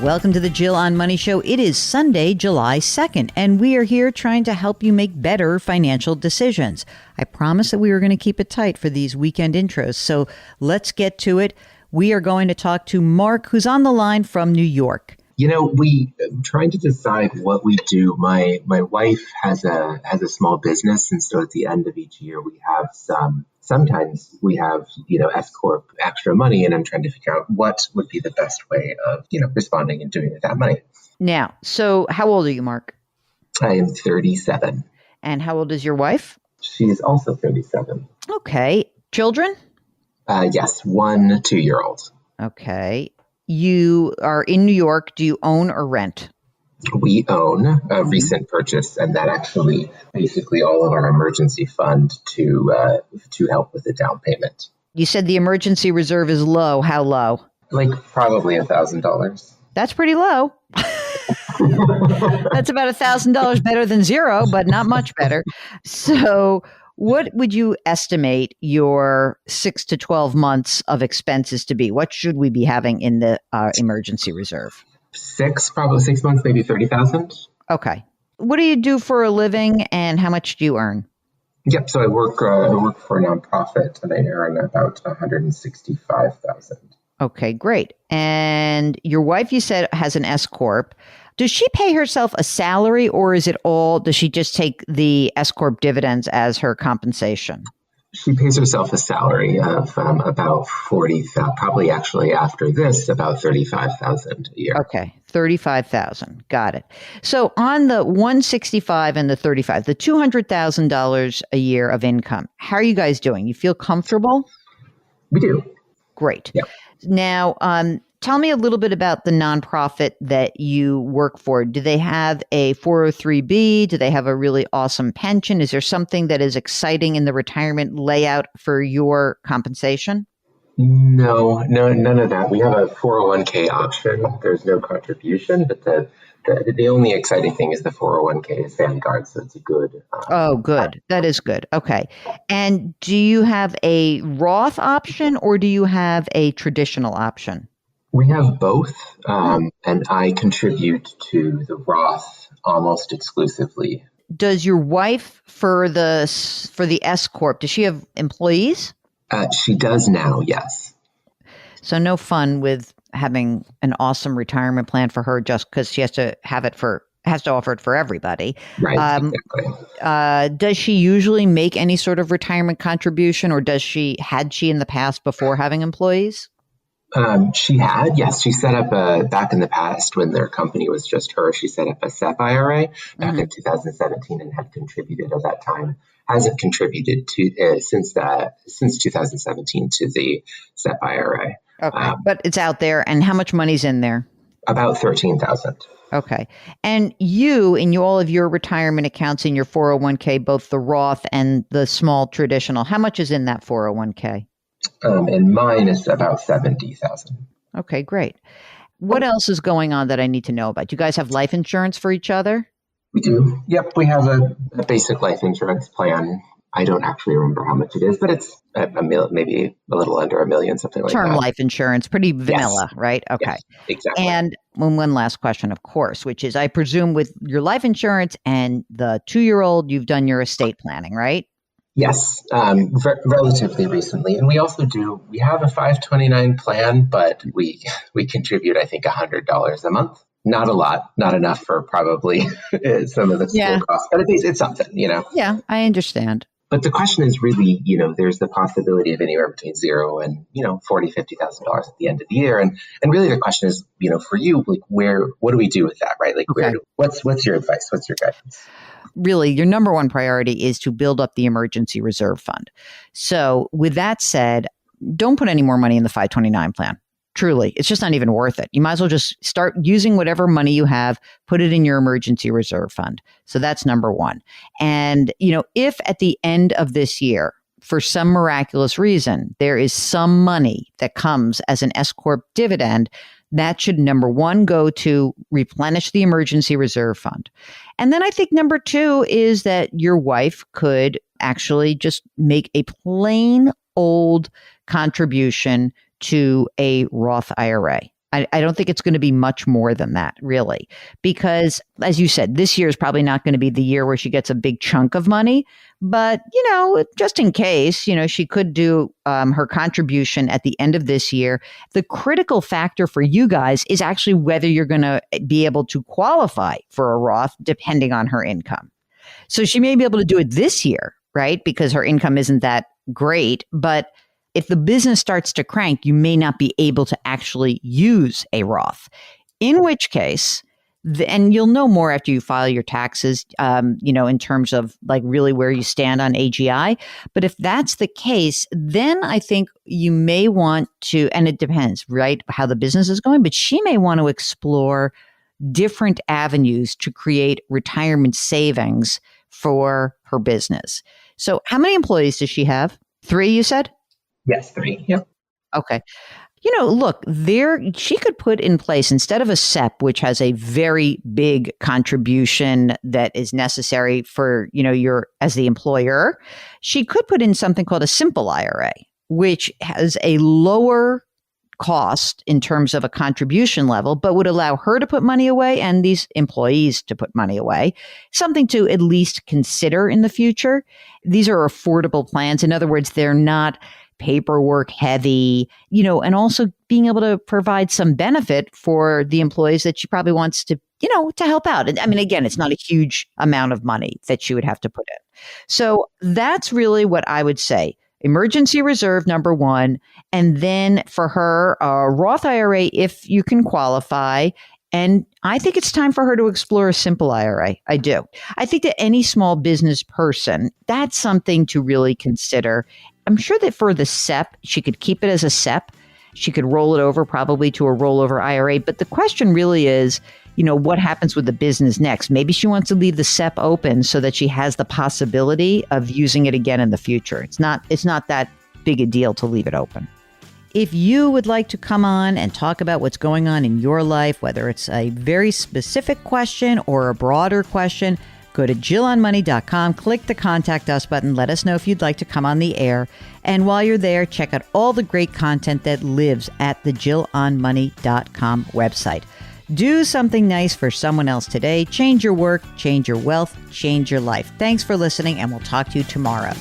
Welcome to the Jill on Money Show. It is Sunday, July 2nd, and we are here trying to help you make better financial decisions. I promised that we were going to keep it tight for these weekend intros, so let's get to it. We are going to talk to Mark, who's on the line from New York. You know, we trying to decide what we do. My wife has a small business, and so at the end of each year, we have sometimes we have, S Corp extra money, and I'm trying to figure out what would be the best way of, responding and doing with that money. Now, so how old are you, Mark? I am 37. And how old is your wife? She is also 37. Okay. Children? Yes, 1 2-year-old. Okay. You are in New York. Do you own or rent? We own a recent purchase, and that actually basically all of our emergency fund to help with the down payment. You said the emergency reserve is low. How low? Like probably $1,000. That's pretty low. That's about $1,000 better than zero, but not much better. So what would you estimate your 6 to 12 months of expenses to be? What should we be having in the emergency reserve? Probably 6 months, maybe 30,000. Okay. What do you do for a living, and how much do you earn? Yep. So I work for a nonprofit, and I earn about 165,000. Okay, great. And your wife, you said, has an S Corp. Does she pay herself a salary, or does she just take the S Corp dividends as her compensation? She pays herself a salary of about 40,000, probably actually after this, about 35,000 a year. Okay, 35,000. Got it. So on the 165 and the 35, the $200,000 a year of income, how are you guys doing? You feel comfortable? We do. Great. Yep. Now, tell me a little bit about the nonprofit that you work for. Do they have a 403B? Do they have a really awesome pension? Is there something that is exciting in the retirement layout for your compensation? No, none of that. We have a 401k option. There's no contribution, but the only exciting thing is the 401k is Vanguard, so it's a good. Oh, good. That is good. Okay. And do you have a Roth option, or do you have a traditional option? We have both, and I contribute to the Roth almost exclusively. Does your wife for the S Corp, does she have employees? She does now, yes. So no fun with having an awesome retirement plan for her just because she has to offer it for everybody. Right. Exactly. Does she usually make any sort of retirement contribution, or had she in the past before having employees? She had, yes. She set up back in the past when their company was just her. She set up a SEP IRA back in 2017 and had contributed at that time. Hasn't contributed to since 2017 to the SEP IRA. Okay, but it's out there. And how much money's in there? About 13,000. Okay, and you, in all of your retirement accounts in your 401k, both the Roth and the small traditional, how much is in that 401k? And mine is about 70,000. Okay, great. What else is going on that I need to know about? Do you guys have life insurance for each other? We do. Yep, we have a basic life insurance plan. I don't actually remember how much it is, but it's maybe a little under $1 million, something like that. Term life insurance, pretty vanilla, yes. Right? Okay. Yes, exactly. And one last question, of course, which is, I presume with your life insurance and the 2-year-old, you've done your estate planning, right? Yes, relatively recently. And we also we have a 529 plan, but we contribute, I think, $100 a month. Not a lot, not enough for probably some of the school costs, but it's something, Yeah, I understand. But the question is really, there's the possibility of anywhere between $0 and, $40,000, $50,000 at the end of the year. And really the question is, for you, like what do we do with that, right? Like what's your advice? What's your guidance? Really, your number one priority is to build up the emergency reserve fund. So with that said, don't put any more money in the 529 plan. Truly, it's just not even worth it. You might as well just start using whatever money you have, put it in your emergency reserve fund. So that's number one. And, if at the end of this year, for some miraculous reason, there is some money that comes as an S Corp dividend, that should, number one, go to replenish the emergency reserve fund. And then I think number two is that your wife could actually just make a plain old contribution to a Roth IRA. I don't think it's going to be much more than that, really, because as you said, this year is probably not going to be the year where she gets a big chunk of money. But, just in case, she could do her contribution at the end of this year. The critical factor for you guys is actually whether you're going to be able to qualify for a Roth depending on her income. So she may be able to do it this year, right? Because her income isn't that great. But if the business starts to crank, you may not be able to actually use a Roth, in which case, and you'll know more after you file your taxes, in terms of like really where you stand on AGI. But if that's the case, then I think you may want to, and it depends, right, how the business is going, but she may want to explore different avenues to create retirement savings for her business. So how many employees does she have? 3, you said? Yes, 3. Yep. Okay. Look, she could put in place, instead of a SEP, which has a very big contribution that is necessary for, your as the employer, she could put in something called a simple IRA, which has a lower cost in terms of a contribution level, but would allow her to put money away and these employees to put money away, something to at least consider in the future. These are affordable plans. In other words, they're not paperwork heavy, and also being able to provide some benefit for the employees that she probably wants to, to help out. I mean, again, it's not a huge amount of money that she would have to put in. So that's really what I would say. Emergency reserve, number one. And then for her, a Roth IRA, if you can qualify. And I think it's time for her to explore a simple IRA. I do. I think that any small business person, that's something to really consider. I'm sure that for the SEP, she could keep it as a SEP. She could roll it over probably to a rollover IRA. But the question really is, what happens with the business next? Maybe she wants to leave the SEP open so that she has the possibility of using it again in the future. It's not that big a deal to leave it open. If you would like to come on and talk about what's going on in your life, whether it's a very specific question or a broader question, go to JillOnMoney.com, click the Contact Us button, let us know if you'd like to come on the air. And while you're there, check out all the great content that lives at the JillOnMoney.com website. Do something nice for someone else today. Change your work, change your wealth, change your life. Thanks for listening, and we'll talk to you tomorrow.